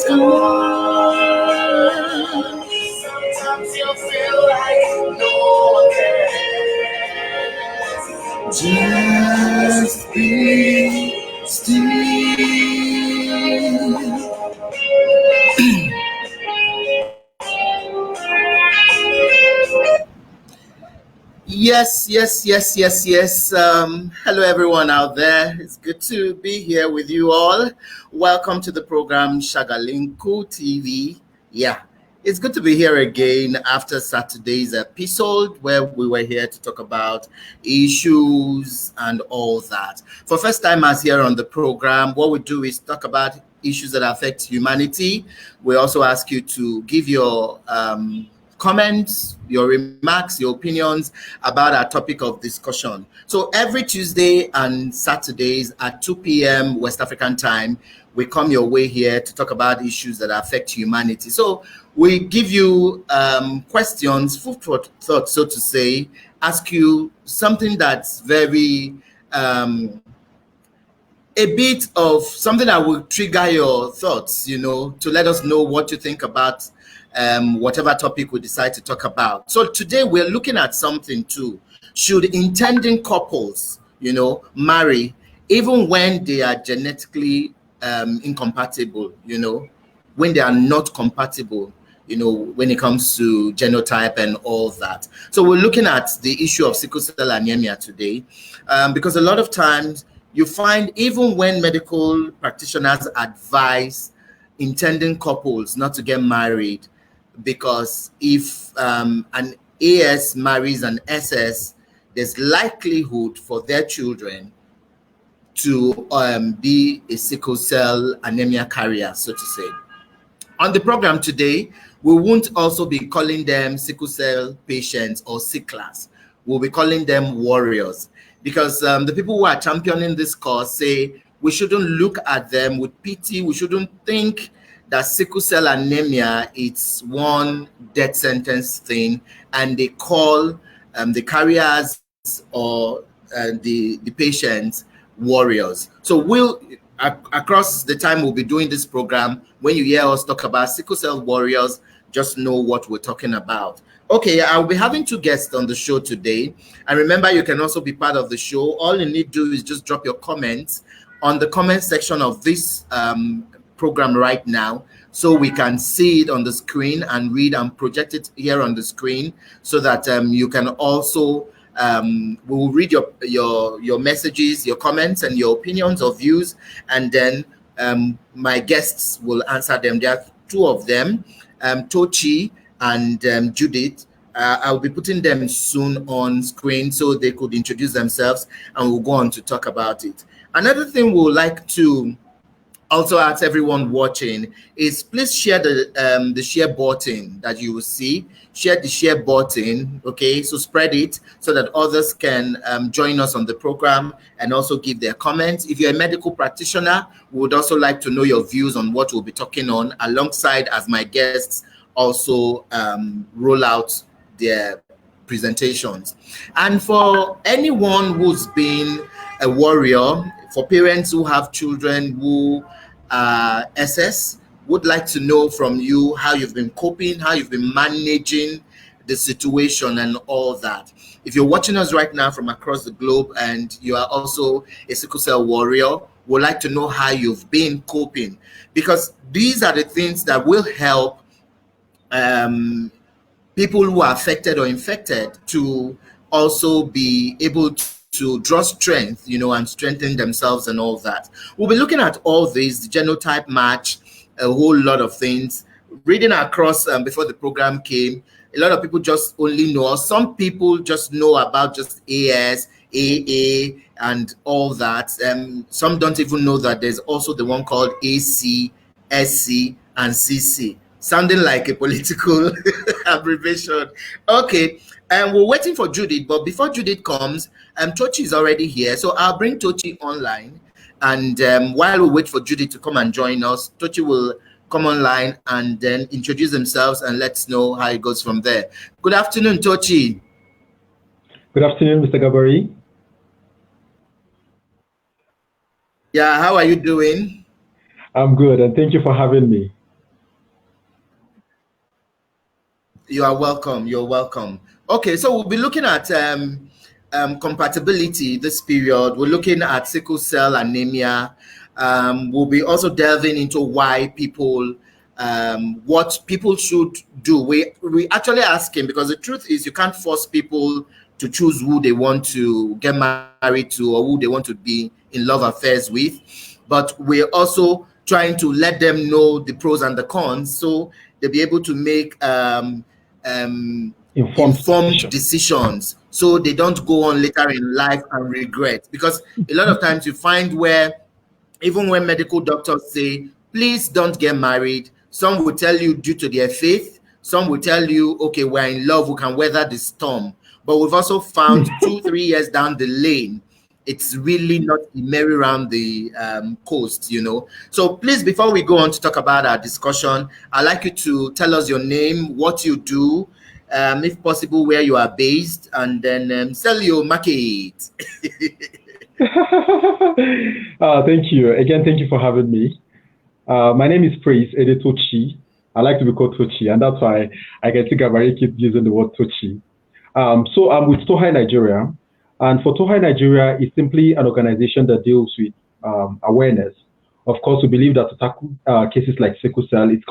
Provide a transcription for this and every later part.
Sometimes you feel like no one cares. Just be still. Yes. Hello, everyone out there. It's good to be here with you all. Welcome to the program ShagalinkuTv. Yeah, it's good to be here again after Saturday's episode where we were here to talk about issues and all that. For first timers here on the program, what we do is talk about issues that affect humanity. We also ask you to give your comments, your remarks, your opinions about our topic of discussion. So every Tuesday and Saturdays at 2 p.m. West African time, we come your way here to talk about issues that affect humanity. So we give you questions, food for thought, so to say, ask you something that's very a bit of something that will trigger your thoughts, to let us know what you think about whatever topic we decide to talk about. So today we're looking at something too. Should intending couples, marry even when they are genetically incompatible, when they are not compatible, when it comes to genotype and all that. So we're looking at the issue of sickle cell anemia today, because a lot of times you find even when medical practitioners advise intending couples not to get married, because if an AS marries an SS, there's likelihood for their children to be a sickle cell anemia carrier, so to say. On the program today, we won't also be calling them sickle cell patients or sicklers. We'll be calling them warriors, because the people who are championing this cause say we shouldn't look at them with pity. We shouldn't think that sickle cell anemia it's one death sentence thing, and they call the carriers or the patients warriors. So we'll across the time we'll be doing this program, when you hear us talk about sickle cell warriors, just know what we're talking about. Okay, I'll be having two guests on the show today, and remember you can also be part of the show. All you need to do is just drop your comments on the comment section of this program right now, so we can see it on the screen and read and project it here on the screen, so that you can also we will read your messages, your comments, and your opinions or views, and then my guests will answer them. There are two of them, Tochi and Judith. I'll be putting them soon on screen so they could introduce themselves, and we'll go on to talk about it. Another thing we would like to also ask everyone watching is please share the share button that you will see. Share the share button, okay? So spread it so that others can join us on the program and also give their comments. If you're a medical practitioner, we would also like to know your views on what we'll be talking on, alongside as my guests also roll out their presentations. And for anyone who's been a warrior, for parents who have children who are SS, would like to know from you how you've been coping, how you've been managing the situation and all that. If you're watching us right now from across the globe and you are also a sickle cell warrior, we'd like to know how you've been coping, because these are the things that will help people who are affected or infected to also be able to draw strength, and strengthen themselves and all that. We'll be looking at all these, the genotype match, a whole lot of things. Reading across before the program came, a lot of people just only know, or some people just know about just AS, AA, and all that. Some don't even know that there's also the one called AC, SC, and CC. Sounding like a political abbreviation. Okay, and we're waiting for Judith, but before Judith comes, Tochi is already here, so I'll bring Tochi online, and while we wait for Judith to come and join us, Tochi will come online and then introduce themselves and let's know how it goes from there. Good afternoon, Tochi. Good afternoon, Mr. Gabari. Yeah, how are you doing? I'm good, and thank you for having me. You are welcome. You're welcome. Okay, so we'll be looking at compatibility this period. We're looking at sickle cell anemia. We'll be also delving into why people, what people should do. We actually asking because the truth is you can't force people to choose who they want to get married to or who they want to be in love affairs with. But we're also trying to let them know the pros and the cons so they'll be able to make informed decisions so they don't go on later in life and regret. Because a lot of times you find where even when medical doctors say, please don't get married, some will tell you due to their faith, some will tell you, okay, we're in love, we can weather the storm. But we've also found 2-3 years down the lane, it's really not a merry-round the coast, you know. So please, before we go on to talk about our discussion, I'd like you to tell us your name, what you do, if possible, where you are based, and then sell your market. Thank you. Again, thank you for having me. My name is Praise Tochi. I like to be called Tochi, and that's why I can think Gabari keep using the word Tochi. So I'm with Tochi Nigeria, and for Tochi Nigeria, it's simply an organization that deals with awareness. Of course, we believe that to tackle cases like sickle cell, it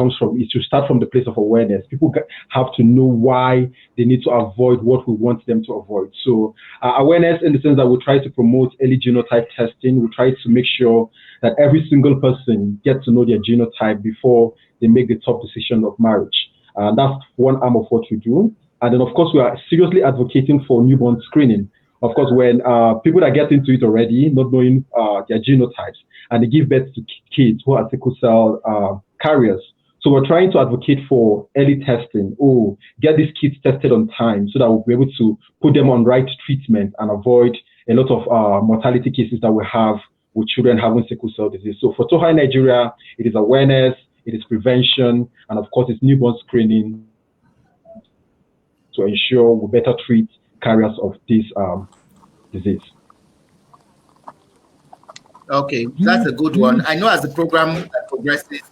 should start from the place of awareness. People have to know why they need to avoid what we want them to avoid. So awareness in the sense that we try to promote early genotype testing. We try to make sure that every single person gets to know their genotype before they make the top decision of marriage. That's one arm of what we do. And then, of course, we are seriously advocating for newborn screening. Of course, when people that get into it already, not knowing their genotypes, and they give birth to kids who are sickle cell carriers. So we're trying to advocate for early testing. Get these kids tested on time so that we'll be able to put them on right treatment and avoid a lot of mortality cases that we have with children having sickle cell disease. So for Tochi Nigeria, it is awareness, it is prevention, and of course, it's newborn screening to ensure we better treat carriers of this disease. Okay, that's a good one. I know as the program progresses,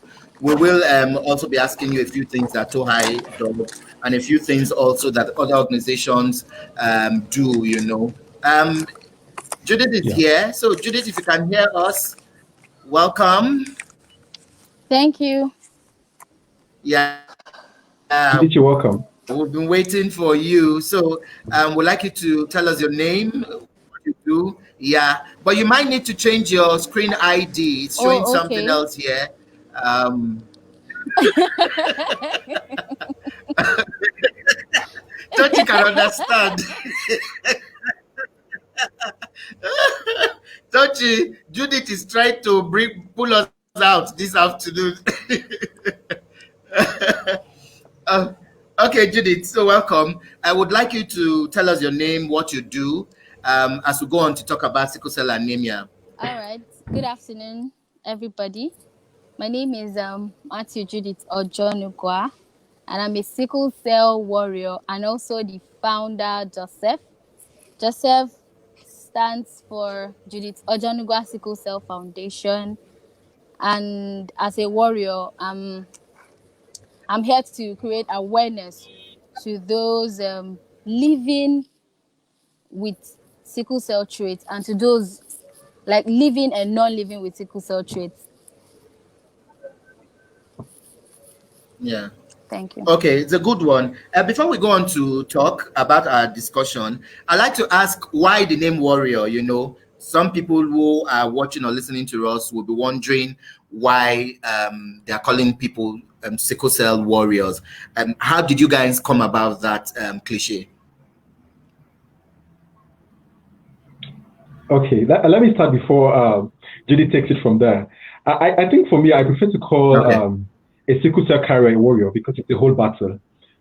we will also be asking you a few things that Tochi does and a few things also that other organizations do, you know. Judith is here. So Judith, if you can hear us, welcome. Thank you. Yeah. Judith, you're welcome. We've been waiting for you. So we'd like you to tell us your name, what you do. Yeah, but you might need to change your screen ID. It's showing something else here. Tochi can understand. Tochi, Judith is trying to pull us out this afternoon. Okay, Judith, so welcome. I would like you to tell us your name, what you do, as we go on to talk about sickle cell anemia. All right. Good afternoon, everybody. My name is Matthew Judith Ojonugwa, and I'm a sickle cell warrior and also the founder, Joseph. Joseph stands for Judith Ojonugwa Sickle Cell Foundation. And as a warrior, I'm here to create awareness to those living with sickle cell traits and to those like living and non-living with sickle cell traits. Yeah. Thank you. Okay, it's a good one. Before we go on to talk about our discussion, I'd like to ask why the name Warrior. You know, some people who are watching or listening to us will be wondering why they are calling people sickle cell warriors. How did you guys come about that cliche? Okay, let me start before Judy takes it from there. I think for me, I prefer to call a sickle cell carrier a warrior because it's a whole battle.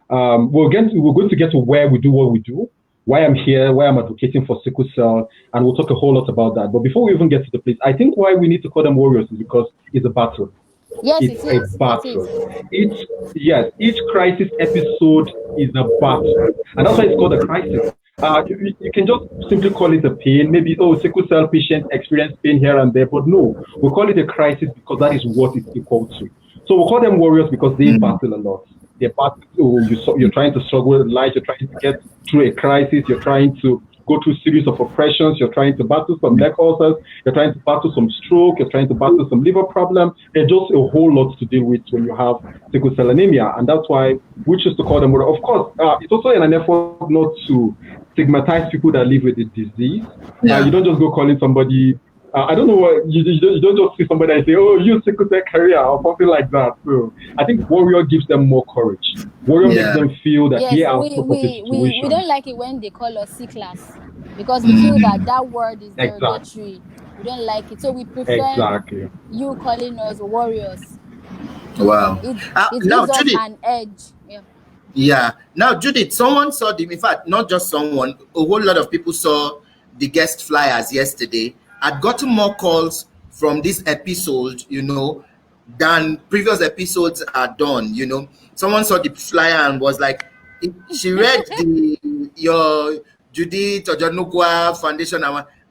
We're going to get to where we do what we do, why I'm here, why I'm advocating for sickle cell, and we'll talk a whole lot about that. But before we even get to the place, I think why we need to call them warriors is because it's a battle. Yes, it's a battle. Each crisis episode is a battle, and that's why it's called a crisis. You can just simply call it a pain. Maybe, sickle cell patients experience pain here and there, but no, we call it a crisis because that is what it's equal to. So we'll call them warriors because they battle a lot. you're trying to struggle with life, you're trying to get through a crisis, you're trying to go through a series of oppressions, you're trying to battle some neck ulcers, you're trying to battle some stroke, you're trying to battle some liver problem. There's just a whole lot to deal with when you have sickle cell anemia, and that's why we choose to call them. Of course, it's also in an effort not to stigmatize people that live with the disease. You don't just go calling somebody. I don't know what you don't just see somebody and say, "Oh, you sickle cell carrier" or something like that. So I think Warrior gives them more courage. Warrior makes them feel that yes, they are out of the situation. we don't like it when they call us Sicklers because we feel that word is derogatory. We don't like it, so we prefer you calling us warriors. Wow. It now, gives us Judith, an edge. Yeah. Now, Judith, someone saw in fact, not just someone, a whole lot of people saw the guest flyers yesterday. I'd gotten more calls from this episode, than previous episodes are done, Someone saw the flyer and was like, she read your Judith Ojonukwa Foundation,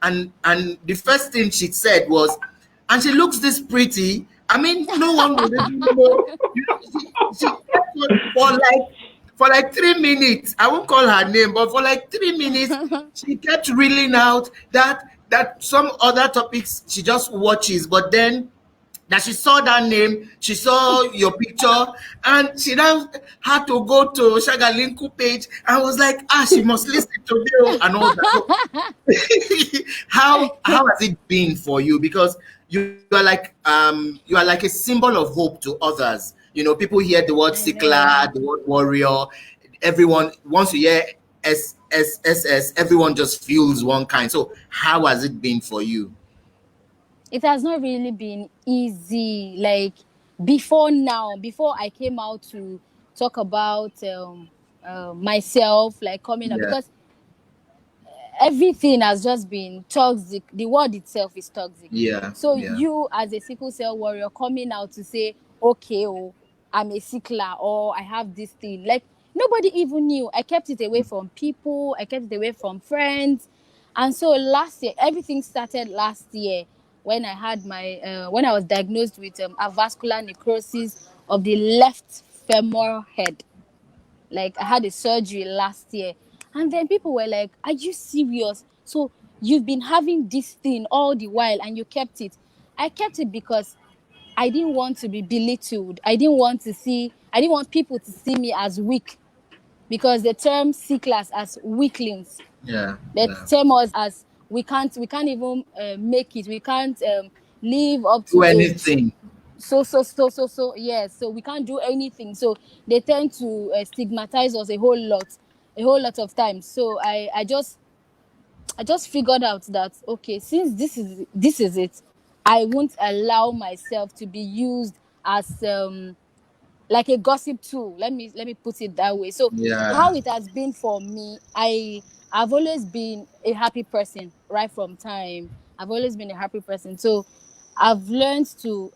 and the first thing she said was, and she looks this pretty. I mean, no one would even know. She for like 3 minutes. I won't call her name, but for like 3 minutes, she kept reeling out that some other topics she just watches, but then that she saw that name, she saw your picture, and she now had to go to Shagalinku page and was like, she must listen to you and all that. How has it been for you? Because you are like a symbol of hope to others. People hear the word sickler, the word warrior. Everyone, once you hear SSSS, everyone just feels one kind. So how has it been for you? It has not really been easy. Like before I came out to talk about myself, like coming up, because everything has just been toxic. The word itself is toxic. So you as a sickle cell warrior coming out to say, okay, I'm a sickler, or I have this thing, like nobody even knew. I kept it away from people, I kept it away from friends. And so last year, everything started last year when I had when I was diagnosed with avascular necrosis of the left femoral head. Like I had a surgery last year, and then people were like, "Are you serious? So you've been having this thing all the while, and you kept it?" I kept it because I didn't want to be belittled. I didn't want people to see me as weak, because they term sicklers as weaklings. They term us as we can't even make it. We can't live up to anything. So yes, so we can't do anything. So they tend to stigmatize us a whole lot of times. So I just figured out that, okay, since this is it, I won't allow myself to be used as like a gossip tool. Let me put it that way. So how it has been for me, I've always been a happy person right from time. I've always been a happy person. So I've learned to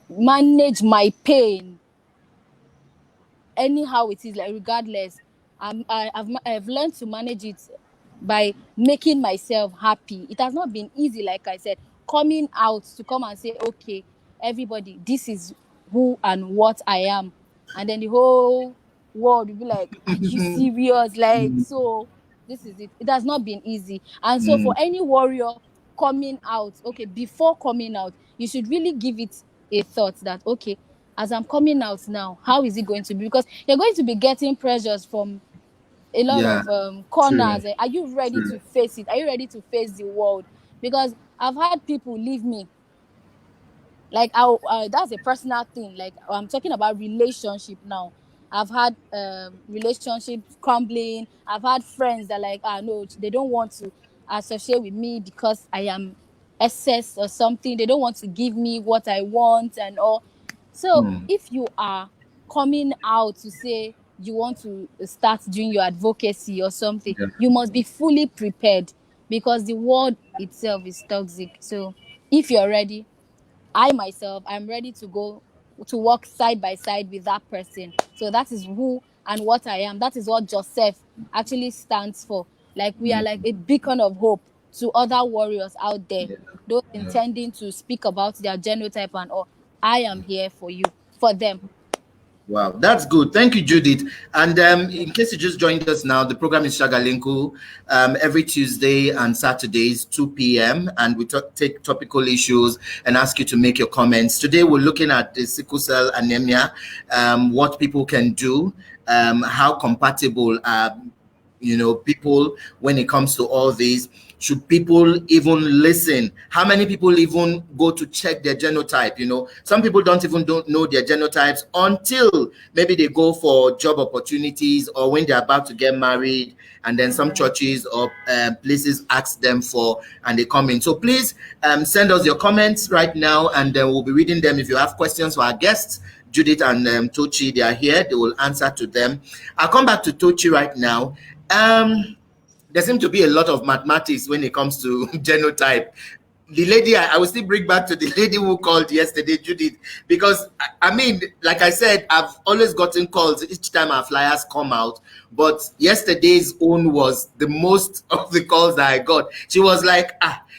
manage my pain anyhow it is, like regardless. I've learned to manage it by making myself happy. It has not been easy, like I said, coming out to come and say, okay, everybody, this is who and what I am, and then the whole world will be like, are you serious? Like, so this is it. It has not been easy. And so for any warrior coming out, okay, before coming out, you should really give it a thought that, okay, as I'm coming out now, how is it going to be? Because you're going to be getting pressures from a lot of corners. True. Are you ready to face it? Are you ready to face the world? Because I've had people leave me. Like, that's a personal thing. Like, I'm talking about relationship now. I've had relationships crumbling. I've had friends that like, no, they don't want to associate with me because I am SS or something. They don't want to give me what I want and all. So if you are coming out to say you want to start doing your advocacy or something, you must be fully prepared, because the world itself is toxic. So if you're ready, I myself, I'm ready to go to walk side by side with that person. So that is who and what I am. That is what Joseph actually stands for. Like, we are like a beacon of hope to other warriors out there, those intending to speak about their genotype and all. I am here for you, for them. Wow, that's good. Thank you, Judith. And in case you just joined us now, the program is Shagalinku every Tuesday and Saturdays, 2 p.m. And we take topical issues and ask you to make your comments. Today, we're looking at the sickle cell anemia, what people can do, how compatible people when it comes to all these. Should people even listen? How many people even go to check their genotype? Some people don't know their genotypes until maybe they go for job opportunities or when they're about to get married, and then some churches or places ask them for, and they come in. So please send us your comments right now, and we'll be reading them. If you have questions for our guests, Judith and Tochi, they are here. They will answer to them. I'll come back to Tochi right now. There seems to be a lot of mathematics when it comes to genotype. The lady, I will still bring back to the lady who called yesterday, Judith, because I mean, like I said, I've always gotten calls each time our flyers come out, but yesterday's own was the most of the calls that I got. She was like,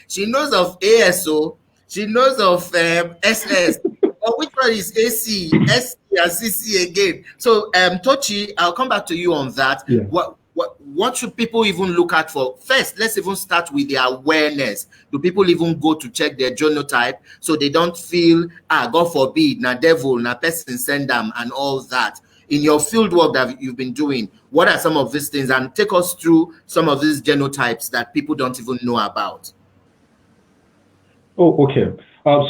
she knows of ASO, she knows of SS, but which one is AC, SC, and CC again? So, Tochi, I'll come back to you on that. Yeah. What should people even look at for? First, let's even start with the awareness. Do people even go to check their genotype so they don't feel, God forbid, na devil, na person send them and all that? In your field work that you've been doing, what are some of these things? And take us through some of these genotypes that people don't even know about. Oh, okay.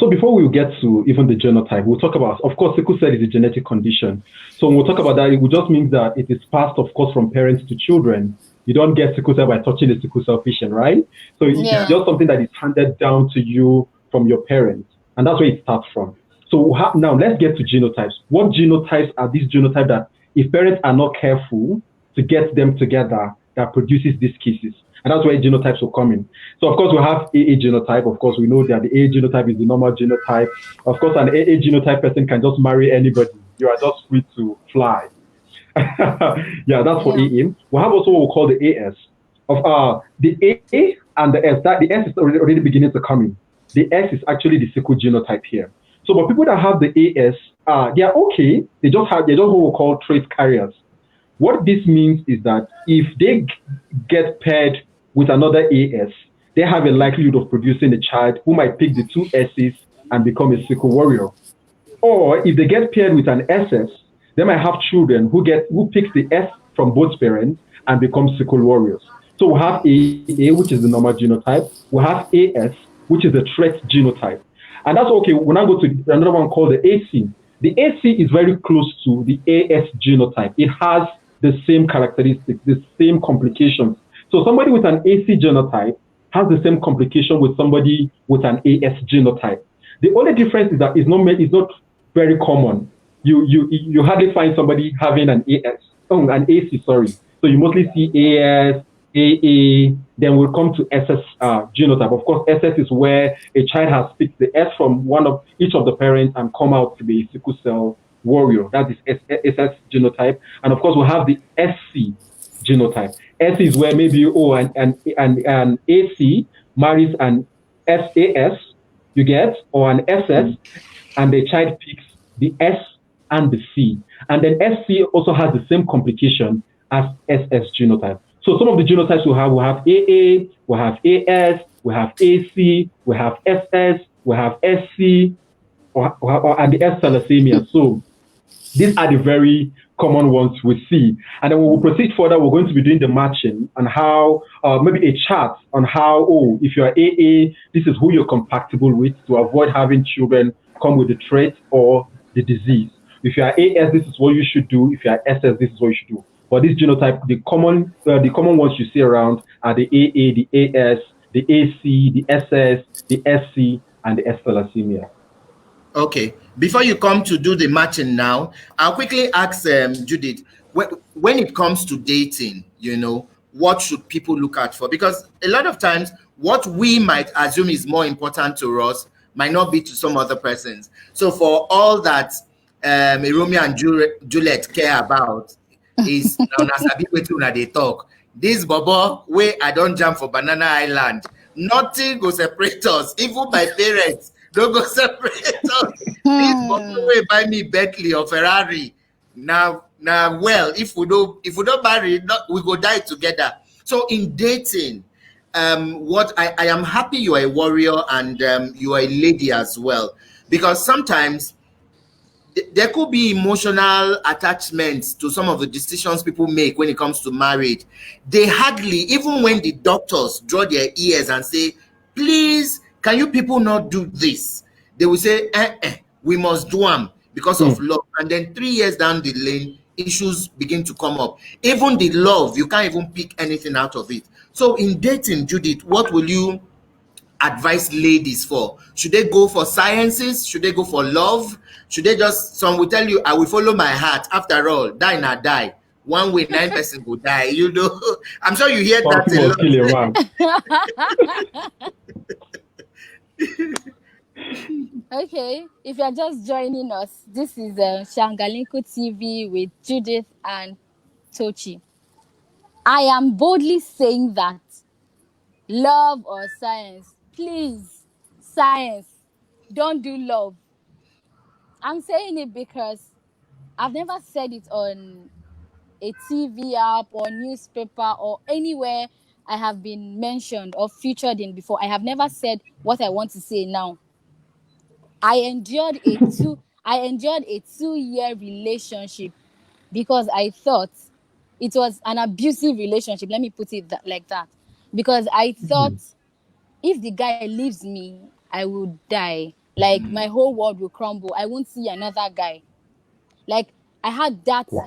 So before we get to even the genotype, we'll talk about, of course, sickle cell is a genetic condition. So when we'll talk about that, it will just mean that it is passed, of course, from parents to children. You don't get sickle cell by touching a sickle cell patient, right? So it's just something that is handed down to you from your parents. And that's where it starts from. So now let's get to genotypes. What genotypes are these genotypes that if parents are not careful to get them together, that produces these cases? And that's where genotypes will come in. So, of course, we have AA genotype. Of course, we know that the AA genotype is the normal genotype. Of course, an AA genotype person can just marry anybody. You are just free to fly. Yeah, that's for AA. We have also what we call the AS. Of the A and the S. The S is already beginning to come in. The S is actually the sickle genotype here. So, but people that have the AS, they are okay. They don't what we call trait carriers. What this means is that if they get paired with another AS, they have a likelihood of producing a child who might pick the two S's and become a sickle warrior. Or if they get paired with an SS, they might have children who pick the S from both parents and become sickle warriors. So we have AA, which is the normal genotype. We have AS, which is the trait genotype. And that's okay. When I go to another one called the AC, the AC is very close to the AS genotype. It has the same characteristics, the same complications. So somebody with an AC genotype has the same complication with somebody with an AS genotype. The only difference is that it's not very common. You hardly find somebody having an AC, sorry. So you mostly see AS, AA, then we'll come to SS genotype. Of course, SS is where a child has picked the S from one of each of the parents and come out to be a sickle cell warrior. That is SS genotype. And of course, we have the SC genotype. S is where maybe an AC marries an SAS, you get, or an SS, and the child picks the S and the C. And then SC also has the same complication as SS genotype. So some of the genotypes we have AA, we have AS, we have AC, we have SS, we have SC, and the S thalassemia. So these are the very common ones we see. And then when we proceed further, we're going to be doing the matching and how, maybe a chart on how, if you're AA, this is who you're compatible with to avoid having children come with the trait or the disease. If you are AS, this is what you should do. If you are SS, this is what you should do. But this genotype, the common ones you see around are the AA, the AS, the AC, the SS, the SC, and the S thalassemia. Okay. Before you come to do the matching now, I'll quickly ask Judith, when it comes to dating, what should people look out for? Because a lot of times, what we might assume is more important to us might not be to some other persons. So for all that Romeo and Juliet care about is now they talk. This bobo where I don't jump for Banana Island, nothing go separate us. Even my parents don't go separate us. This bobo will buy me Bentley or Ferrari. Now, well, if we don't marry, we go die together. So in dating, what I am happy you are a warrior and you are a lady as well, because sometimes there could be emotional attachments to some of the decisions people make when it comes to marriage. They hardly, even when the doctors draw their ears and say, please, can you people not do this? They will say, we must do them because of love. And then 3 years down the lane, issues begin to come up. Even the love, you can't even pick anything out of it. So in dating, Judith, what will you advise ladies for? Should they go for sciences? Should they go for love? Should they just, some will tell you, I will follow my heart. After all, die not die. One way, 9% will die. You know, I'm sure you hear that a lot. Okay, if you're just joining us, this is ShagalinkuTv with Judith and Tochi. I am boldly saying that love or science, please, science, don't do love. I'm saying it because I've never said it on a TV app or newspaper or anywhere I have been mentioned or featured in before. I have never said what I want to say now. I endured a 2-year relationship because I thought it was an abusive relationship. Let me put it like that. Because I thought if the guy leaves me, I will die. Like my whole world will crumble. I won't see another guy. Like I had that. Wow.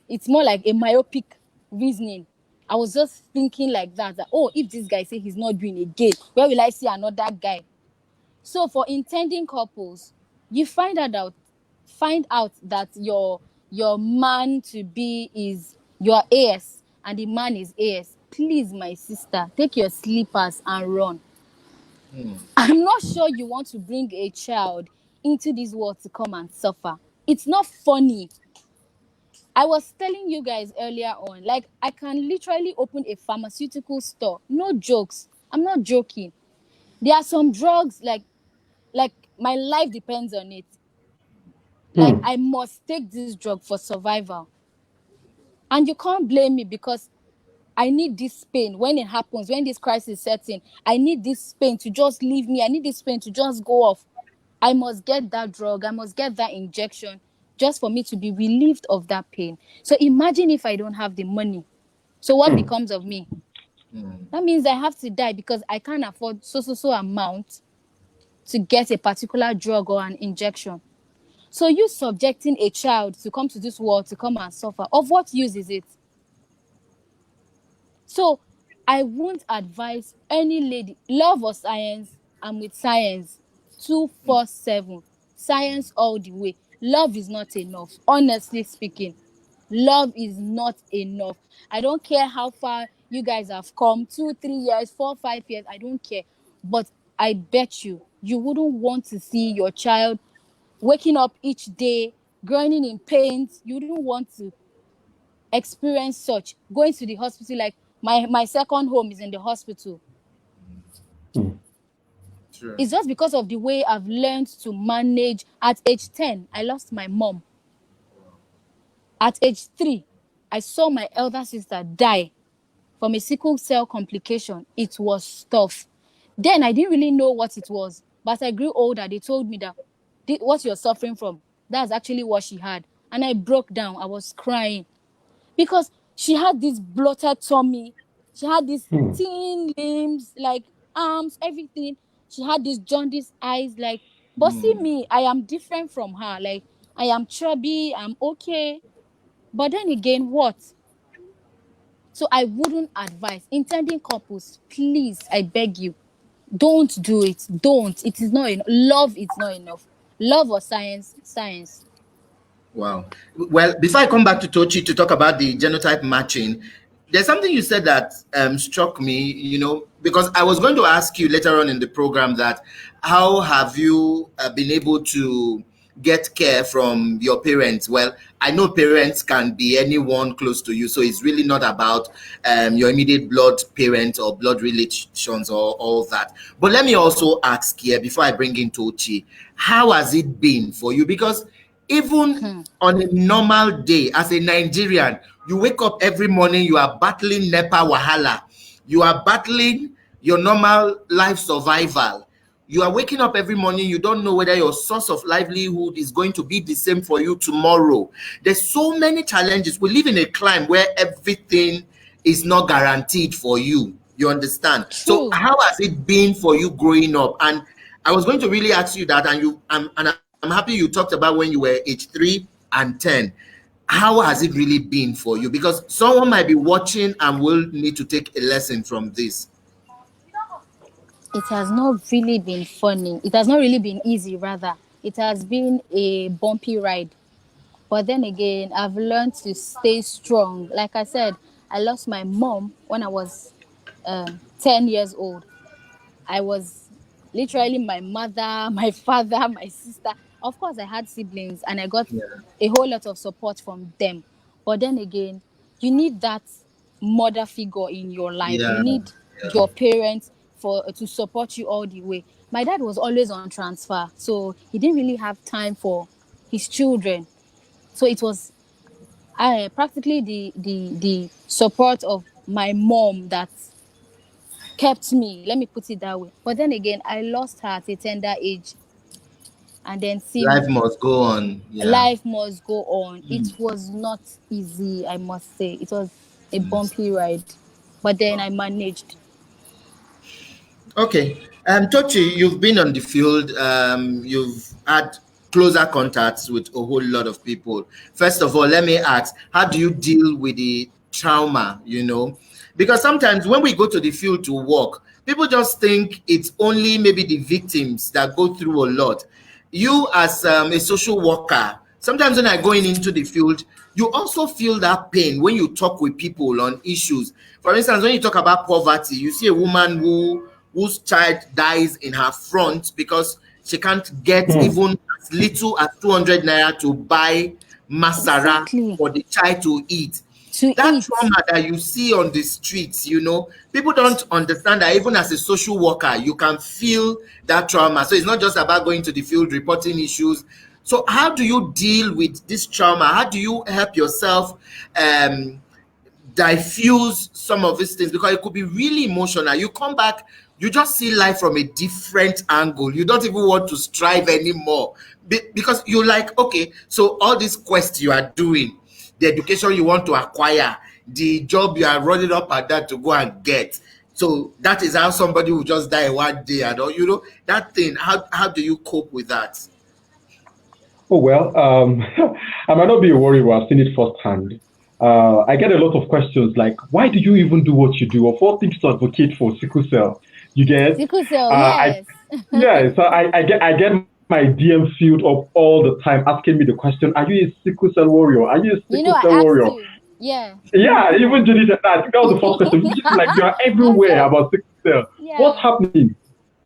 It's more like a myopic reasoning. I was just thinking like that. Oh, if this guy say he's not doing again, where will I see another guy? So for intending couples, you find out that your man to be is your AS and the man is AS. Please, my sister, take your slippers and run. I'm not sure you want to bring a child into this world to come and suffer. It's not funny. I was telling you guys earlier on, like I can literally open a pharmaceutical store. No jokes. I'm not joking. There are some drugs like my life depends on it. Like I must take this drug for survival. And you can't blame me because I need this pain when it happens, when this crisis sets in. I need this pain to just leave me. I need this pain to just go off. I must get that drug. I must get that injection just for me to be relieved of that pain. So imagine if I don't have the money. So what becomes of me? That means I have to die because I can't afford so amount to get a particular drug or an injection. So you subjecting a child to come to this world to come and suffer, of what use is it? So I won't advise any lady, love or science, I'm with science 247. Science all the way. Love is not enough. Honestly speaking, love is not enough. I don't care how far you guys have come, 2, 3 years, 4, 5 years, I don't care. But I bet you wouldn't want to see your child waking up each day, groaning in pains. You wouldn't want to experience such. Going to the hospital, like my second home is in the hospital. True. It's just because of the way I've learned to manage. At age 10, I lost my mom. At age 3, I saw my elder sister die from a sickle cell complication. It was tough. Then I didn't really know what it was. But as I grew older, they told me that what you're suffering from, that's actually what she had. And I broke down. I was crying. Because she had this bloated tummy. She had these thin limbs, like arms, everything. She had these jaundiced eyes, like, but see me, I am different from her. Like, I am chubby, I'm okay. But then again, what? So I wouldn't advise intending couples, please, I beg you, don't do it. Don't. It is not enough. Love is not enough. Love or science, science. Wow. Well, before I come back to Tochi to talk about the genotype matching, there's something you said that struck me, you know, because I was going to ask you later on in the program that how have you been able to get care from your parents? Well, I know parents can be anyone close to you, so it's really not about your immediate blood parent or blood relations or all that. But let me also ask here, before I bring in Tochi, how has it been for you? Because Even on a normal day, as a Nigerian, you wake up every morning, you are battling NEPA wahala. You are battling your normal life survival. You are waking up every morning, you don't know whether your source of livelihood is going to be the same for you tomorrow. There's so many challenges. We live in a climate where everything is not guaranteed for you. You understand? True. So how has it been for you growing up? And I was going to really ask you that, and I'm happy you talked about when you were age 3 and 10. How has it really been for you? Because someone might be watching and will need to take a lesson from this. It has not really been funny. It has not really been easy, rather. It has been a bumpy ride. But then again, I've learned to stay strong. Like I said, I lost my mom when I was 10 years old. I was literally my mother, my father, my sister. Of course, I had siblings and I got a whole lot of support from them. But then again, you need that mother figure in your life. You need your parents to support you all the way. My dad was always on transfer, so he didn't really have time for his children. So it was practically the support of my mom that kept me, let me put it that way. But then again, I lost her at a tender age. And then Life must go on. Life must go on. It was not easy, I must say. It was a bumpy ride. But then I managed. Okay. Tochi, you've been on the field. You've had closer contacts with a whole lot of people. First of all, let me ask, how do you deal with the trauma, Because sometimes when we go to the field to work, people just think it's only maybe the victims that go through a lot. You as a social worker, sometimes when I go into the field, you also feel that pain when you talk with people on issues. For instance, when you talk about poverty, you see a woman whose child dies in her front because she can't get even as little as 200 naira to buy masara for the child to eat. Trauma that you see on the streets, people don't understand that even as a social worker, you can feel that trauma. So it's not just about going to the field, reporting issues. So how do you deal with this trauma? How do you help yourself diffuse some of these things? Because it could be really emotional. You come back, you just see life from a different angle. You don't even want to strive anymore because you're like, okay, so all this quest you are doing, the education you want to acquire, the job you are running up and down to go and get. So that is how somebody will just die one day and all, that thing. How do you cope with that? Oh, well, I might not be worried, but I've seen it firsthand. I get a lot of questions like, why do you even do what you do? Or what things to advocate for sickle cell? You get? Sickle cell, yes. So I get my DM filled up all the time asking me the question, are you a sickle cell warrior? Are you a sickle cell warrior? Yeah, even Judith said that. I think that was the first question. Like, you're everywhere about sickle cell. Yeah. What's happening?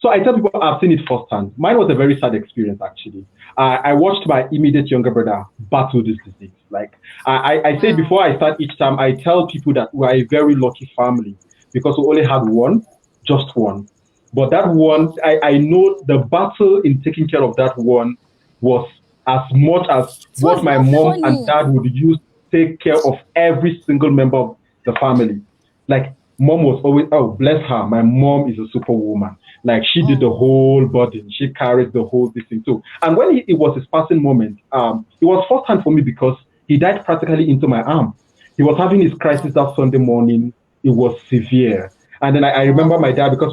So I tell people I've seen it firsthand. Mine was a very sad experience, actually. I watched my immediate younger brother battle this disease. Like, I say before I start each time, I tell people that we're a very lucky family because we only had one, just one. But that one, I know the battle in taking care of that one was as much as what my mom and dad would use to take care of every single member of the family. Like, mom was always, oh, bless her, my mom is a superwoman. Like, she did the whole burden. She carried the whole thing too. And when it was his passing moment, it was first hand for me because he died practically into my arm. He was having his crisis that Sunday morning. It was severe. And then I remember my dad, because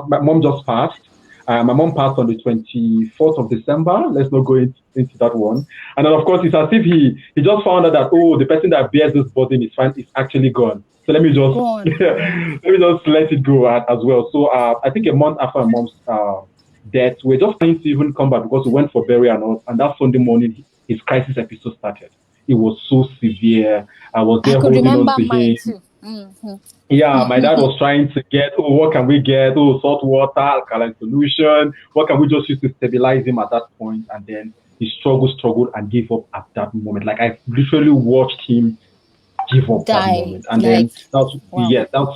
my mom just passed. My mom passed on the 24th of December. Let's not go into that one. And then, of course, it's as if he just found out that, oh, the person that bears this burden is actually gone. So let me just let it go as well. So I think a month after my mom's death, we're just trying to even come back because we went for burial and that Sunday morning, his crisis episode started. It was so severe. I was there holding on to him. Too. Mm-hmm. Yeah, my dad was trying to get, what can we get? Salt water, alkaline solution. What can we just use to stabilize him at that point? And then he struggled and gave up at that moment. Like, I literally watched him give up that moment. And then that's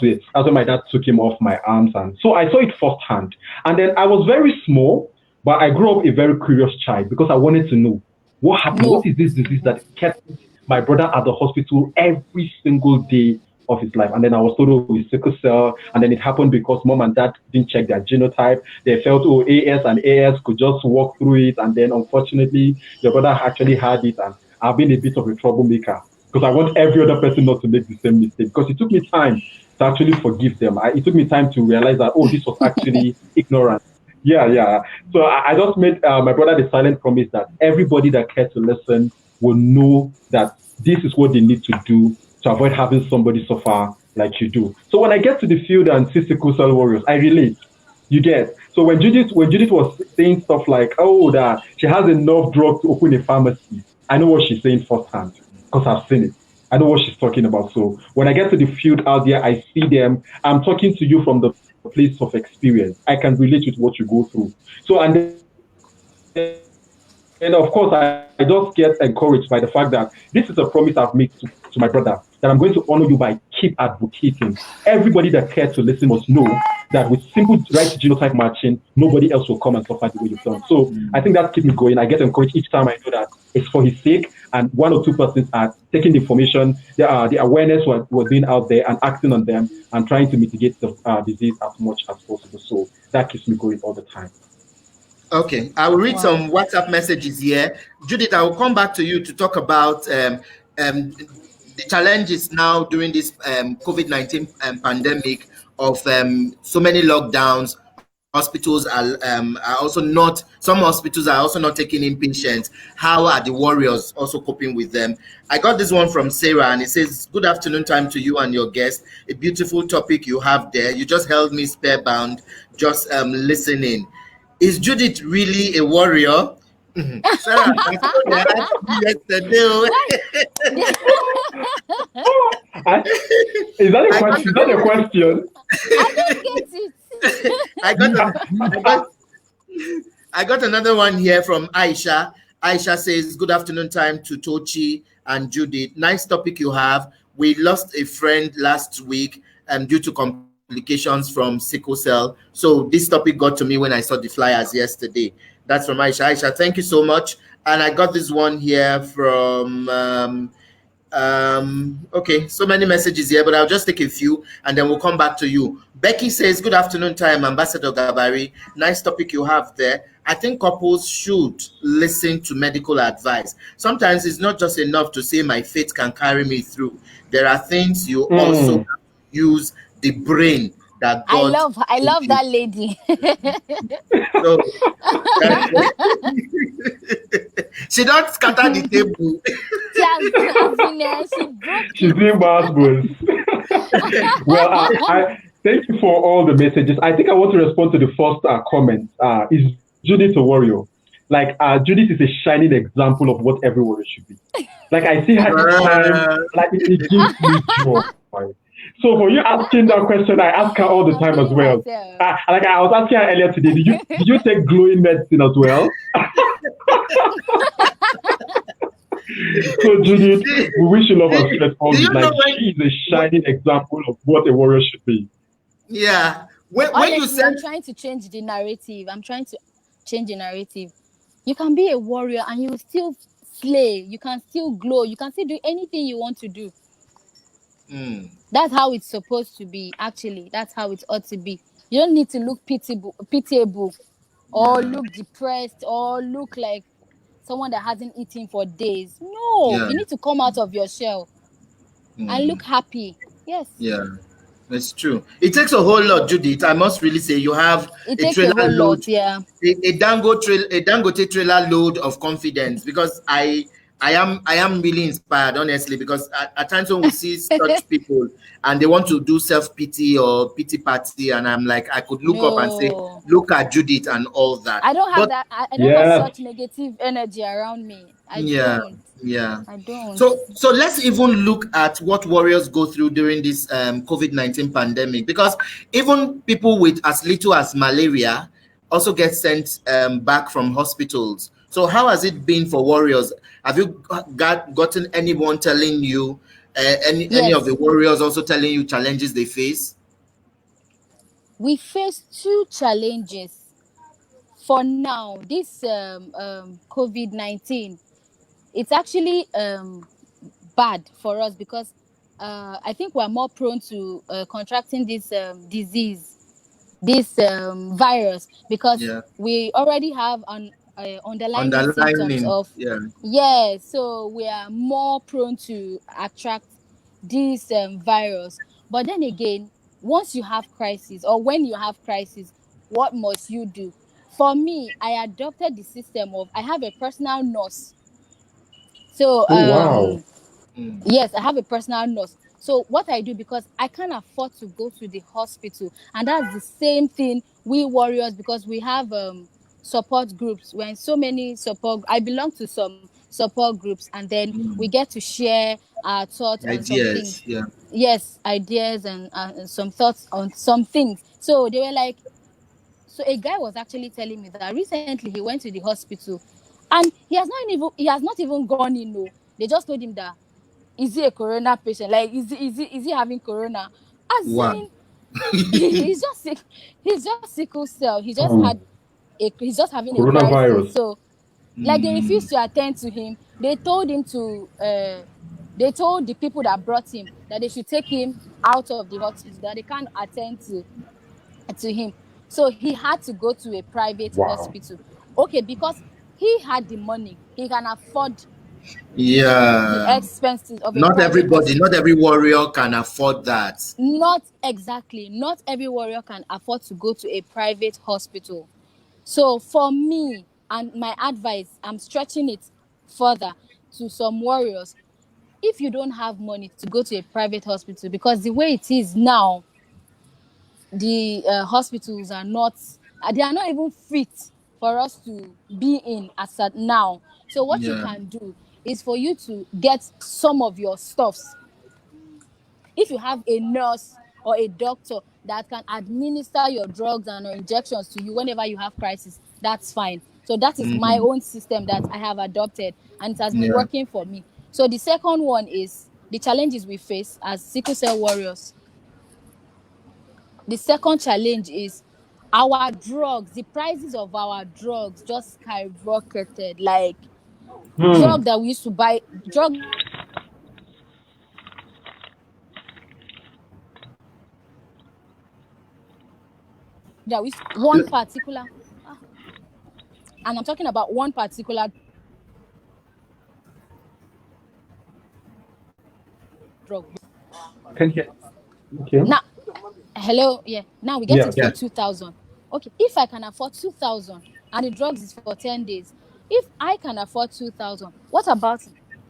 it. That's when my dad took him off my arms. And so I saw it firsthand. And then I was very small, but I grew up a very curious child because I wanted to know. What happened? No. What is this disease that kept my brother at the hospital every single day of his life? And then I was told, oh, it's sickle cell. And then it happened because mom and dad didn't check their genotype. They felt, oh, AS and AS could just walk through it. And then unfortunately, your brother actually had it. And I've been a bit of a troublemaker because I want every other person not to make the same mistake. Because it took me time to actually forgive them. It took me time to realize that, oh, this was actually ignorance. Yeah. So I just made my brother the silent promise that everybody that cares to listen will know that this is what they need to do to avoid having somebody suffer like you do. So when I get to the field and see sickle cell warriors, I relate. You get. So when Judith was saying stuff like, oh, that she has enough drugs to open a pharmacy, I know what she's saying firsthand because I've seen it. I know what she's talking about. So when I get to the field out there, I see them. I'm talking to you from the place of experience. I can relate with what you go through. So and of course, I just get encouraged by the fact that this is a promise I've made to my brother that I'm going to honor you by keep advocating. Everybody that cares to listen must know that with simple right genotype matching, nobody else will come and suffer the way you've done. So I think that keeps me going. I get encouraged each time I know that it's for his sake, and one or two persons are taking the information, the awareness was being out there and acting on them and trying to mitigate the disease as much as possible. So that keeps me going all the time. Okay, I will read some WhatsApp messages here. Judith, I will come back to you to talk about the challenges now during this COVID-19 pandemic of so many lockdowns. Hospitals are also not, some hospitals are also not taking in patients. How are the warriors also coping with them? I got this one from Sarah, and it says, good afternoon time to you and your guest. A beautiful topic you have there. You just held me spellbound just listening. Is Judith really a warrior? Sarah, I told you yesterday. Is that a question? Is that a question? I don't get it. I got another one here from Aisha. Aisha says, good afternoon time to Tochi and Judith. Nice topic you have. We lost a friend last week due to complications from sickle cell. So this topic got to me when I saw the flyers yesterday. That's from Aisha. Aisha, thank you so much. And I got this one here from okay, so many messages here, but I'll just take a few and then we'll come back to you. Becky says, good afternoon time, Ambassador Gabari. Nice topic you have there. I think couples should listen to medical advice. Sometimes it's not just enough to say my faith can carry me through. There are things you also have to use the brain that God I love that lady. So, she don't scatter the table. She's doing basketballs. Well, I thank you for all the messages. I think I want to respond to the first comment. Is Judith a warrior? Like, Judith is a shining example of what every warrior should be. Like, I see her each time, like, it gives me joy. So for you asking that question, I ask her all the time as well. Like I was asking her earlier today, did you take glowing medicine as well? So Judith, we wish you love and stress always. Like she is a shining example of what a warrior should be. Yeah. When you said, I'm trying to change the narrative. You can be a warrior and you will still slay. You can still glow. You can still do anything you want to do. That's how it's supposed to be. Actually, that's how it ought to be. You don't need to look pitiable or look depressed or look like someone that hasn't eaten for days. No, you need to come out of your shell and look happy. Yes. Yeah, that's true. It takes a whole lot, Judith. I must really say you have a trailer load. Yeah. A Dangote trailer load of confidence, because I am really inspired, honestly, because at times when we see such people and they want to do self-pity or pity party, and I'm like, I could look up and say, look at Judith and all that. I don't have that. I don't have such negative energy around me. I don't. I don't. So let's even look at what warriors go through during this COVID-19 pandemic, because even people with as little as malaria also get sent back from hospitals. So how has it been for warriors? Have you gotten anyone telling you, any of the warriors also telling you challenges they face? We face two challenges for now. This COVID-19, it's actually bad for us because I think we're more prone to contracting this disease, this virus, because we already have an underlying symptoms of so we are more prone to attract this virus. But then again, once you have crisis, or when you have crisis, what must you do? For me, I adopted the system of, I have a personal nurse. So Oh, wow. yes, I have a personal nurse. So what I do, because I can't afford to go to the hospital, and that's the same thing we warriors, because we have support groups. We're in so many support. I belong to some support groups, and then we get to share our thoughts on some things. Yes, ideas and some thoughts on some things. So they were like, so a guy was actually telling me that recently he went to the hospital, and he has not even gone in. No, they just told him that, is he a corona patient? Like, is he having corona? As in, he's just sick. He's just sickle cell. He's just having a crisis. Coronavirus. So, like, they refused to attend to him. They told him to. They told the people that brought him that they should take him out of the hospital, that they can't attend to him. So he had to go to a private hospital. Okay, because he had the money, he can afford the expenses of a private hospital. Not every warrior can afford that. Not exactly. Not every warrior can afford to go to a private hospital. So for me, and my advice, I'm stretching it further to some warriors. If you don't have money to go to a private hospital, because the way it is now, the hospitals are not, they are not even fit for us to be in as at now. So what you can do is for you to get some of your stuffs. If you have a nurse or a doctor that can administer your drugs and injections to you whenever you have crisis, that's fine. So that is my own system that I have adopted, and it has been working for me. So the second one is the challenges we face as sickle cell warriors. The second challenge is our drugs. The prices of our drugs just skyrocketed. Like, drug that we used to buy, that we one particular, and I'm talking about one particular drug. Okay. Now, hello, now we get it for 2,000. Okay, if I can afford 2,000 and the drugs is for 10 days, if I can afford 2,000, what about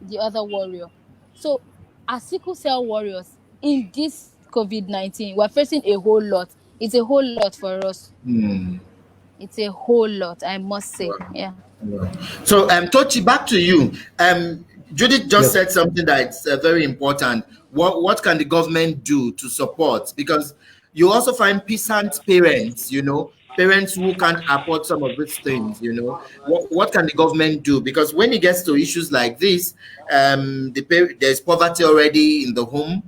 the other warrior? So, as sickle cell warriors in this COVID-19, we're facing a whole lot. It's a whole lot for us. It's a whole lot, I must say. Yeah. So, Tochi, back to you. Judith just said something that's very important. What can the government do to support? Because you also find peasant parents, parents who can't afford some of these things, What can the government do? Because when it gets to issues like this, there's poverty already in the home.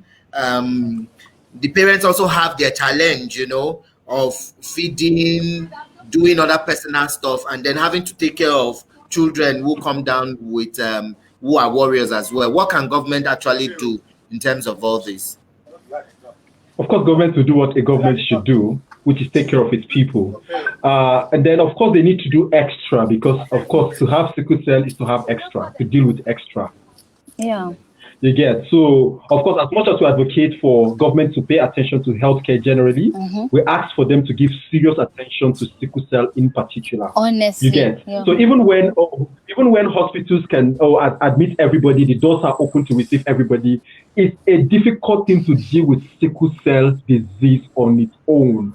The parents also have their challenge, of feeding, doing other personal stuff, and then having to take care of children who come down with who are warriors as well. What can government actually do in terms of all this? Of course, government will do what a government should do, which is take care of its people. And then, of course, they need to do extra, because, of course, to have sickle cell is to have extra, to deal with extra. Yeah. You get. So, of course, as much as we advocate for government to pay attention to healthcare generally, we ask for them to give serious attention to sickle cell in particular. Honestly. You get. Yeah. So even when hospitals can admit everybody, the doors are open to receive everybody, it's a difficult thing to deal with sickle cell disease on its own.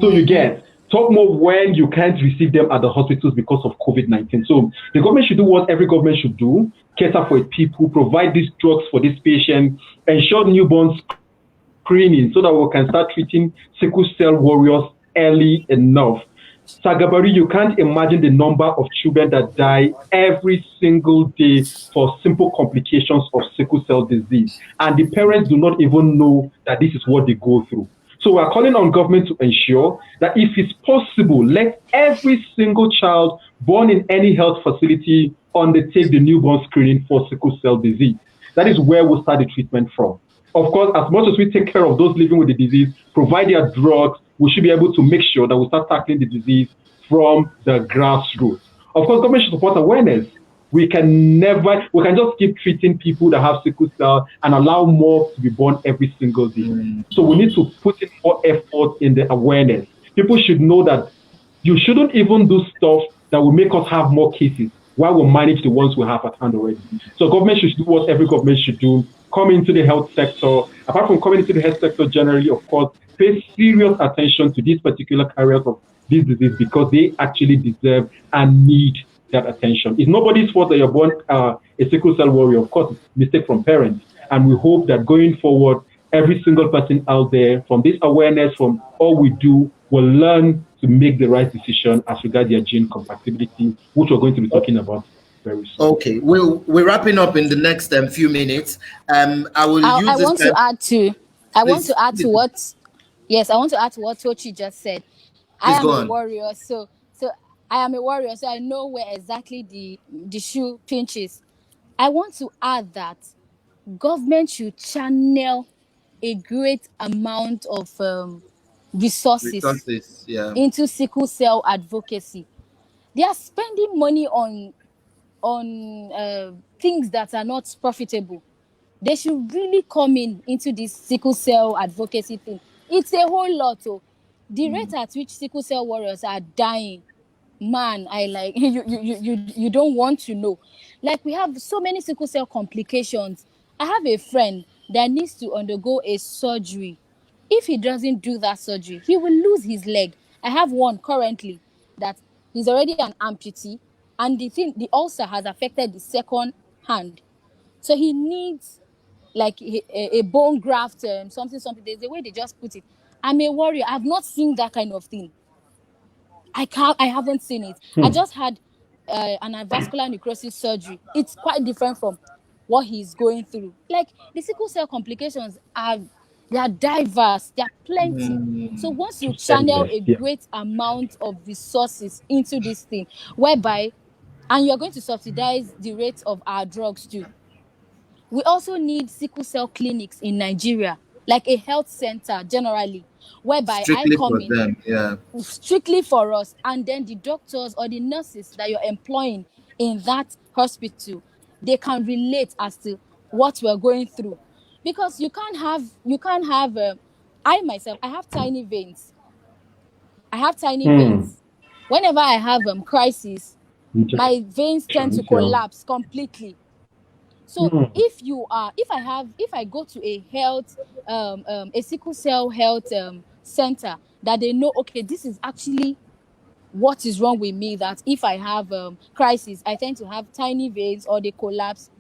So you get. Talk more when you can't receive them at the hospitals because of COVID-19. So the government should do what every government should do: cater for its people, provide these drugs for these patients, ensure newborn screening so that we can start treating sickle cell warriors early enough. Sagabari, you can't imagine the number of children that die every single day for simple complications of sickle cell disease. And the parents do not even know that this is what they go through. So we're calling on government to ensure that if it's possible, let every single child born in any health facility, undertake the newborn screening for sickle cell disease. That is where we'll start the treatment from. Of course, as much as we take care of those living with the disease, provide their drugs, we should be able to make sure that we start tackling the disease from the grassroots. Of course, government should support awareness. We can just keep treating people that have sickle cell and allow more to be born every single day. So we need to put in more effort in the awareness. People should know that you shouldn't even do stuff that will make us have more cases while we manage the ones we have at hand already. So government should do what every government should do, come into the health sector. Apart from coming into the health sector generally, of course, pay serious attention to these particular carriers of this disease because they actually deserve and need that attention. It's nobody's fault that you're born a sickle cell warrior. Of course, it's a mistake from parents. And we hope that going forward, every single person out there, from this awareness, from all we do, will learn to make the right decision as regards their gene compatibility, which we're going to be talking about very soon. Okay, we're wrapping up in the next few minutes. I want to add to what Tochi just said. I am a warrior, so I know where exactly the shoe pinches. I want to add that government should channel a great amount of resources into sickle cell advocacy. They are spending money on things that are not profitable. They should really come into this sickle cell advocacy thing. It's a whole lot. The rate at which sickle cell warriors are dying, man, I like you don't want to know. Like, we have so many sickle cell complications. I have a friend that needs to undergo a surgery. If he doesn't do that surgery, he will lose his leg. I have one currently that he's already an amputee, and the ulcer has affected the second hand. So he needs like a bone graft, something. There's a way they just put it. I'm a warrior. I've not seen that kind of thing. I haven't seen it. I just had an avascular necrosis surgery. It's quite different from what he's going through. Like, the sickle cell complications they are diverse. They are plenty. So once you channel a great amount of resources into this thing, whereby, and you're going to subsidize the rate of our drugs too. We also need sickle cell clinics in Nigeria, like a health center generally, whereby strictly I come for in, them, strictly for us, and then the doctors or the nurses that you're employing in that hospital, they can relate as to what we're going through. Because you can't have I myself, I have tiny veins. Whenever I have crisis, my veins tend to collapse completely. So if I go to a health a sickle cell health center that they know, okay, this is actually what is wrong with me, that if I have crisis, I tend to have tiny veins or they collapse,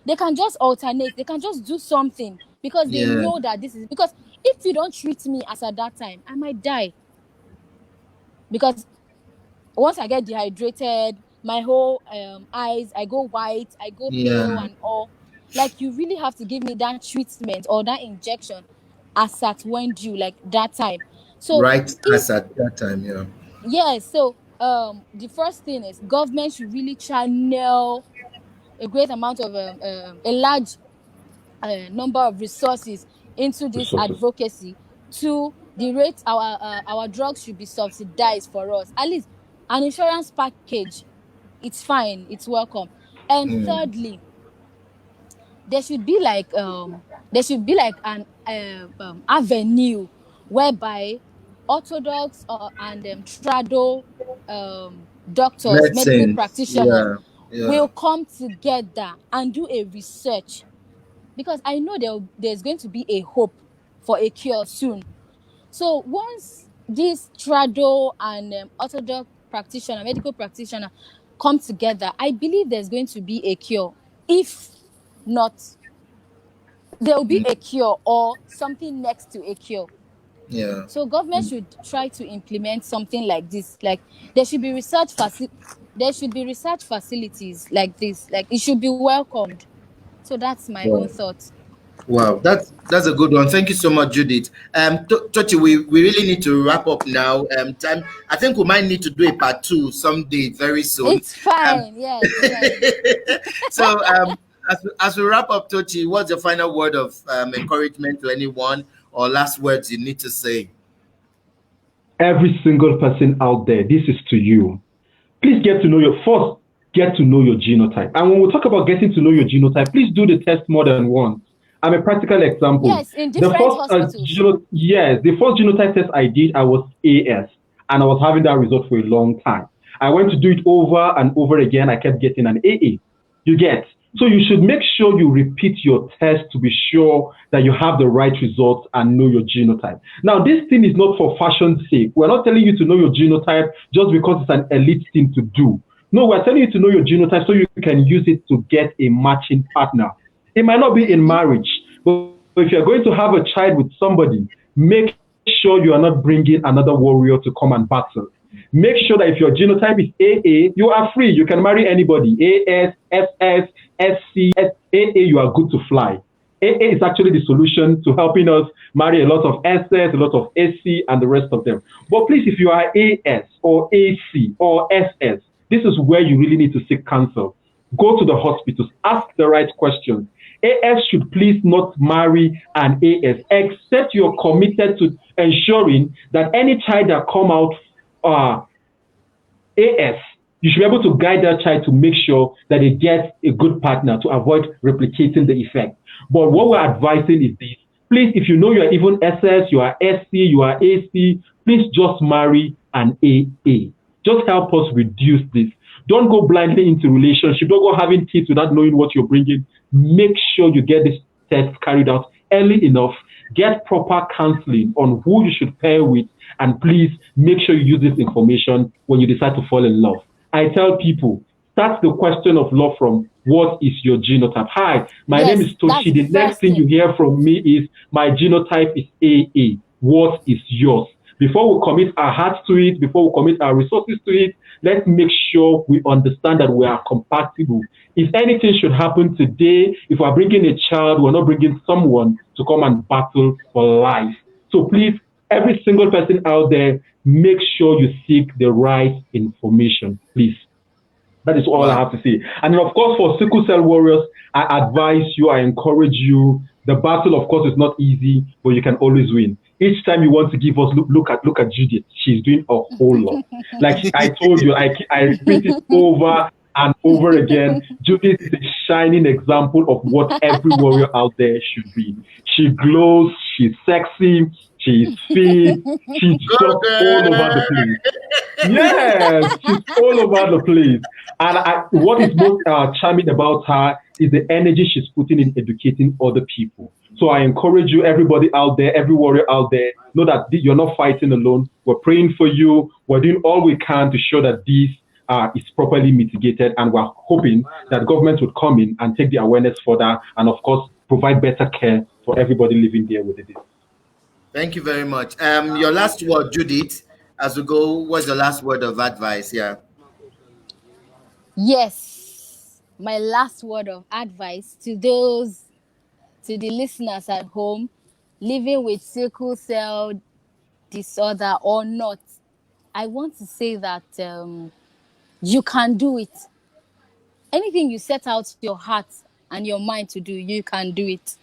they can just alternate, they can just do something, because they know that this is, because if you don't treat me as at that time, I might die. Because once I get dehydrated, my whole eyes, I go white, I go pale and all. Like, you really have to give me that treatment or that injection as at when due, like that time. So as at that time, so the first thing is government should really channel a great amount of a large number of resources into this advocacy. To the rate our drugs should be subsidized for us, at least an insurance package. It's fine, it's welcome. And thirdly, there should be like an avenue whereby orthodox and trado doctors, medical practitioners will come together and do a research, because I know there's going to be a hope for a cure soon. So once this trado and orthodox practitioner, medical practitioner come together, I believe there's going to be a cure. If not, there will be a cure or something next to a cure. So government should try to implement something like this. Like, there should be research facilities like this. Like, it should be welcomed. So that's my own thought. Wow, that's a good one. Thank you so much, Judith. Tochi, we really need to wrap up now. Time. I think we might need to do a part two someday very soon. It's fine. Yeah, it's fine. So, as we wrap up, Tochi, what's your final word of encouragement to anyone or last words you need to say? Every single person out there, this is to you. Please get to know your genotype. And when we talk about getting to know your genotype, please do the test more than once. I'm a practical example. Yes, in different hospitals. Yes, the first genotype test I did, I was AS, and I was having that result for a long time. I went to do it over and over again. I kept getting an AA. You get. So you should make sure you repeat your test to be sure that you have the right results and know your genotype. Now, this thing is not for fashion's sake. We're not telling you to know your genotype just because it's an elite thing to do. No, we're telling you to know your genotype so you can use it to get a matching partner. It might not be in marriage, but if you're going to have a child with somebody, make sure you are not bringing another warrior to come and battle. Make sure that if your genotype is AA, you are free. You can marry anybody. AS, SS, SC, AA, you are good to fly. AA is actually the solution to helping us marry a lot of SS, a lot of SC, and the rest of them. But please, if you are AS or AC or SS, this is where you really need to seek counsel. Go to the hospitals, ask the right questions. AS should please not marry an AS, except you're committed to ensuring that any child that come out AS, you should be able to guide that child to make sure that they get a good partner to avoid replicating the effect. But what we're advising is this. Please, if you know you're even SS, you are SC, you are AC, please just marry an AA. Just help us reduce this. Don't go blindly into relationship. Don't go having kids without knowing what you're bringing. Make sure you get this test carried out early enough. Get proper counseling on who you should pair with, and please make sure you use this information when you decide to fall in love. I tell people, start the question of love from what is your genotype? Hi, my name is Tochi. The next thing you hear from me is my genotype is AA. What is yours? Before we commit our hearts to it, before we commit our resources to it, let's make sure we understand that we are compatible. If anything should happen today, if we're bringing a child, we're not bringing someone to come and battle for life. So please, every single person out there, make sure you seek the right information, please. That is all I have to say. And of course, for sickle cell warriors, I advise you, I encourage you. The battle, of course, is not easy, but you can always win. Each time you want to give us, look at Judith. She's doing a whole lot. Like I told you, I repeat it over and over again. Judith is a shining example of what every warrior out there should be. She glows, she's sexy, she's fit, she's just all over the place. Yes, she's all over the place. And what is most charming about her is the energy she's putting in educating other people. So I encourage you, everybody out there, every warrior out there, know that you're not fighting alone. We're praying for you. We're doing all we can to show that this is properly mitigated. And we're hoping that government would come in and take the awareness further and, of course, provide better care for everybody living there with it. Thank you very much. Your last word, Judith, as we go, what's your last word of advice? Yeah. Yes, my last word of advice to the listeners at home living with sickle cell disorder or not, I want to say that you can do it. Anything you set out your heart and your mind to do, you can do it.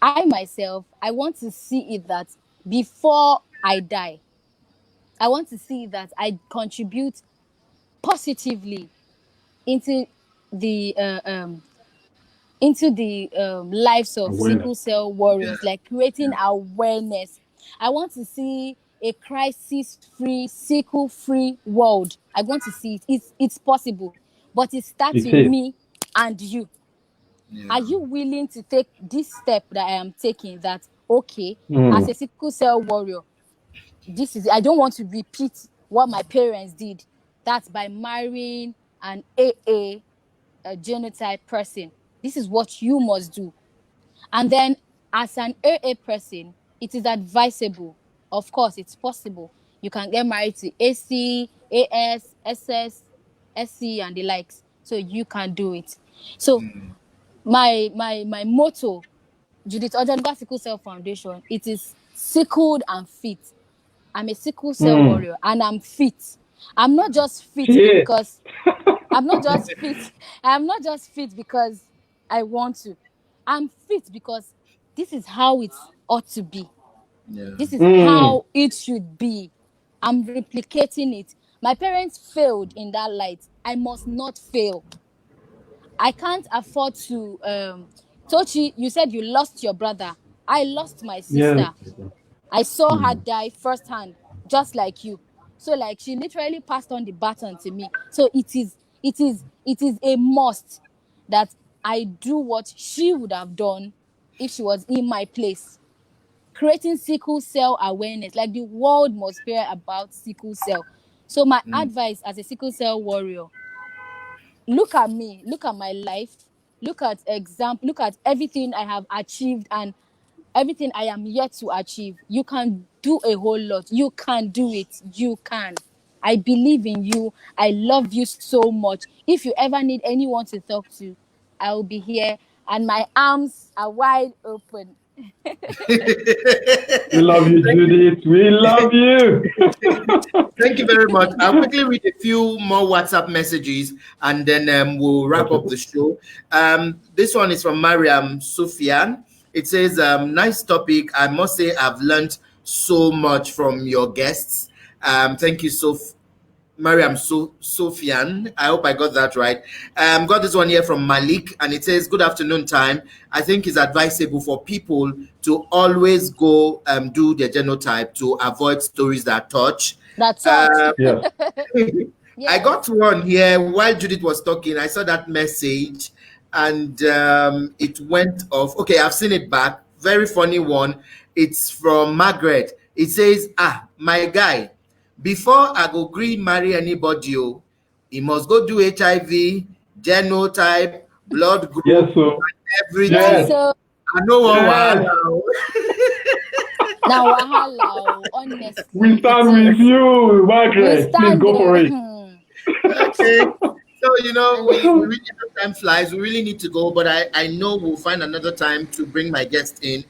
I myself, I want to see it that before I die, I want to see that I contribute positively into the lives of sickle cell warriors, like creating awareness. I want to see a crisis-free, sickle-free world. I want to see it. It's possible, but it starts with me and you. Yeah. Are you willing to take this step that I am taking? That okay, as a sickle cell warrior, I don't want to repeat what my parents did. That's by marrying an AA, a genotype person. This is what you must do. And then as an AA person, it is advisable. Of course, it's possible. You can get married to AC, AS, SS, SC, and the likes. So you can do it. So my motto Judith Ojonugba Sickle Cell Foundation, it is sickled and fit. I'm a sickle cell warrior and I'm fit. I'm not just fit because I'm not just fit. I'm not just fit because I want to. I'm fit because this is how it ought to be. Yeah. This is how it should be. I'm replicating it. My parents failed in that light. I must not fail. I can't afford to. Tochi, you said you lost your brother. I lost my Yes. sister. I saw her die firsthand, just like you. So, like, she literally passed on the baton to me. So it is a must that I do what she would have done if she was in my place. Creating sickle cell awareness, like the world must hear about sickle cell. So, my advice as a sickle cell warrior: look at me, look at my life, look at everything I have achieved and everything I am yet to achieve. You can do a whole lot. You can do it. You can. I believe in you. I love you so much. If you ever need anyone to talk to, I will be here and my arms are wide open. We love you, Judith. We love you. Thank you very much. I'll quickly read a few more WhatsApp messages and then we'll wrap up the show. This one is from Mariam Sufyan. It says, nice topic. I must say I've learned so much from your guests. Thank you, Mariam Sofian. I hope I got that right. Got this one here from Malik, and it says, good afternoon time. I think it's advisable for people to always go do their genotype to avoid stories that touch. That's all. Yes. Yes. I got one here while Judith was talking. I saw that message and it went off. Okay, I've seen it back. Very funny one. It's from Margaret. It says, my guy, before I go green marry anybody, he must go do HIV, genotype, blood group, Yes, so. everything. Yes. So, I know what Yes. now, wahala, honestly. We stand with you, Margaret. Please go for it. Okay. So, you know, we really know time flies. We really need to go, but I know we'll find another time to bring my guest in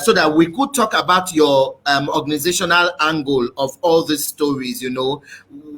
so that we could talk about your organizational angle of all these stories, you know,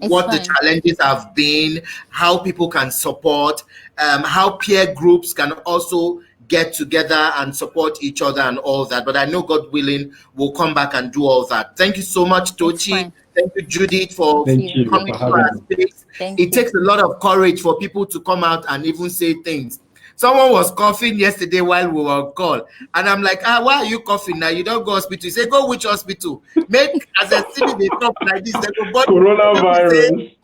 what the challenges have been, how people can support, how peer groups can also get together and support each other and all that. But I know, God willing, we'll come back and do all that. Thank you so much, Tochi. Thank you, Judith, for coming to our space. It takes a lot of courage for people to come out and even say things. Someone was coughing yesterday while we were on call, and I'm like, why are you coughing now? You don't go hospital. You say, go which hospital? Make as a city they talk like this. They go, coronavirus.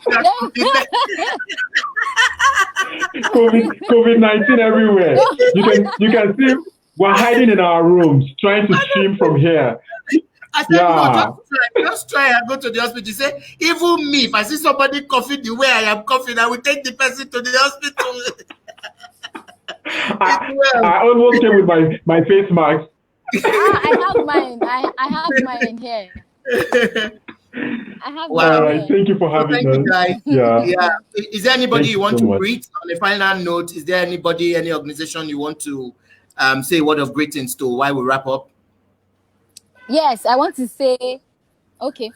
COVID-19 everywhere. You can see we're hiding in our rooms, trying to stream from here. I said, no, just try and go to the hospital. Say, even me, if I see somebody coughing the way I am coughing, I will take the person to the hospital. I almost came with my face mask. I have mine. I have mine here. I have mine. All right, thank you for having us. You guys. Yeah. Is there anybody you want to greet on a final note? Is there anybody, any organization you want to say a word of greetings to while we wrap up? Yes, I want to say, okay.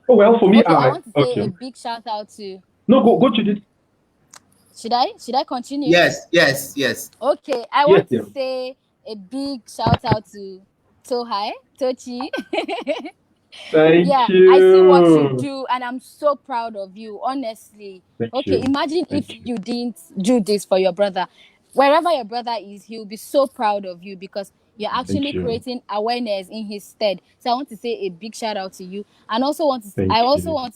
Oh, well, for me, I want to say a big shout out to... No, go to it. Should I continue? Yes. Okay, I want to say a big shout out to Tochi. Thank you. I see what you do, and I'm so proud of you, honestly. Thank you. Imagine if you didn't do this for your brother. Wherever your brother is, he'll be so proud of you because you're actually creating awareness in his stead. So I want to say a big shout out to you, and also want to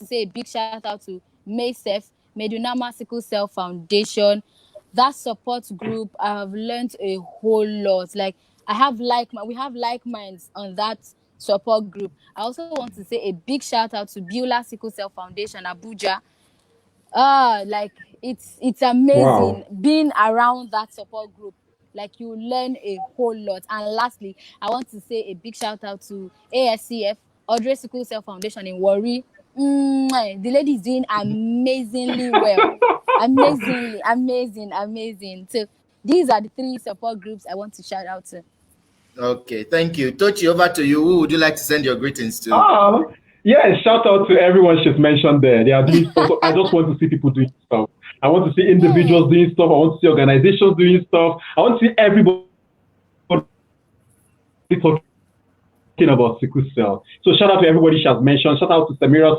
say a big shout out to Maysef, Medunama Sickle Cell Foundation. That support group, I have learned a whole lot. Like we have like minds on that support group. I also want to say a big shout out to Beulah Sickle Cell Foundation, Abuja. Like it's amazing being around that support group. Like you learn a whole lot. And lastly, I want to say a big shout out to ASCF, Audrey Sickle Cell Foundation in Warri. The lady is doing amazingly well. Amazing. So these are the 3 support groups I want to shout out to. Okay, thank you. Tochi, over to you. Who would you like to send your greetings to? Yeah, shout out to everyone she's mentioned there. They are doing stuff. So I just want to see people doing stuff. I want to see individuals doing stuff. I want to see organizations doing stuff. I want to see everybody talking about sickle cell. So shout out to everybody she has mentioned. Shout out to Samira.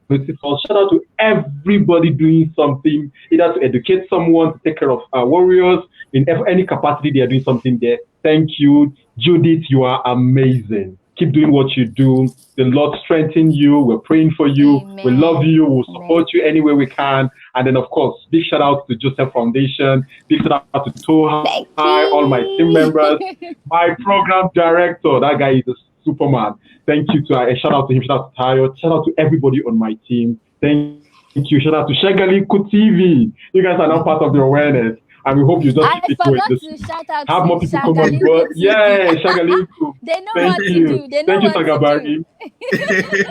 Shout out to everybody doing something, either to educate someone, to take care of warriors, in any capacity they are doing something there. Thank you. Judith, you are amazing. Keep doing what you do. The Lord strengthen you. We're praying for you. Amen. We love you. We'll support you any way we can. And then, of course, big shout out to Joseph Foundation. Big shout out to Toha, all my team members, my program director. That guy is a Superman. Thank you to shout out to him. Shout out to Tayo. Shout out to everybody on my team. Thank you. Shout out to ShagalinkuTv. You guys are now part of the awareness. And we hope you just I forgot to shout out have to more people come on board. Yeah, Shagalinku. They know what to do. They know thank you, Sagabari.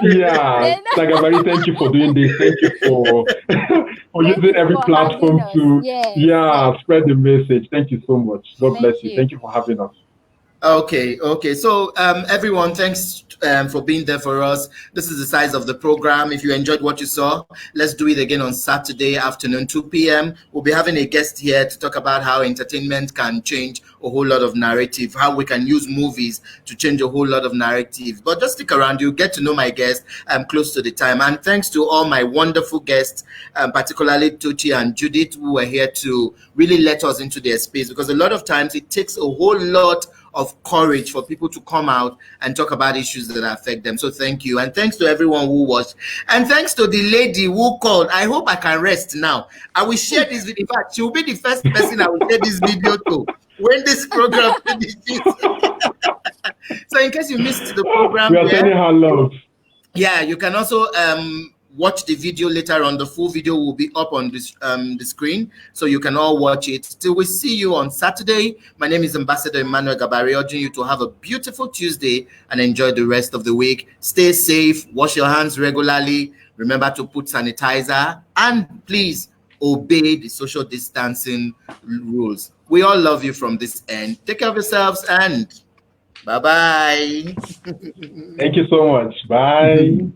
Yeah, Sagabari, thank you for doing this. Thank you for using every platform to spread the message. Thank you so much. God bless you. Thank you for having us. Okay. So everyone, thanks for being there for us. This is the size of the program. If you enjoyed what you saw, let's do it again on Saturday afternoon, 2 p.m. We'll be having a guest here to talk about how entertainment can change a whole lot of narrative, how we can use movies to change a whole lot of narrative. But just stick around, you'll get to know my guest close to the time. And thanks to all my wonderful guests, particularly Tochi and Judith, who were here to really let us into their space, because a lot of times it takes a whole lot of courage for people to come out and talk about issues that affect them. So thank you. And thanks to everyone who watched. And thanks to the lady who called. I hope I can rest now. I will share this video. In fact, she will be the first person I will share this video to when this program finishes. So in case you missed the program, we are sending her love. Yeah, you can also watch the video later on. The full video will be up on this the screen, so you can all watch it. Till we see you on Saturday. My name is Ambassador Emmanuel Gabari, urging you to have a beautiful Tuesday and enjoy the rest of the week. Stay safe, wash your hands regularly, remember to put sanitizer, and please obey the social distancing rules. We all love you from this end. Take care of yourselves and bye-bye. Thank you so much. Bye.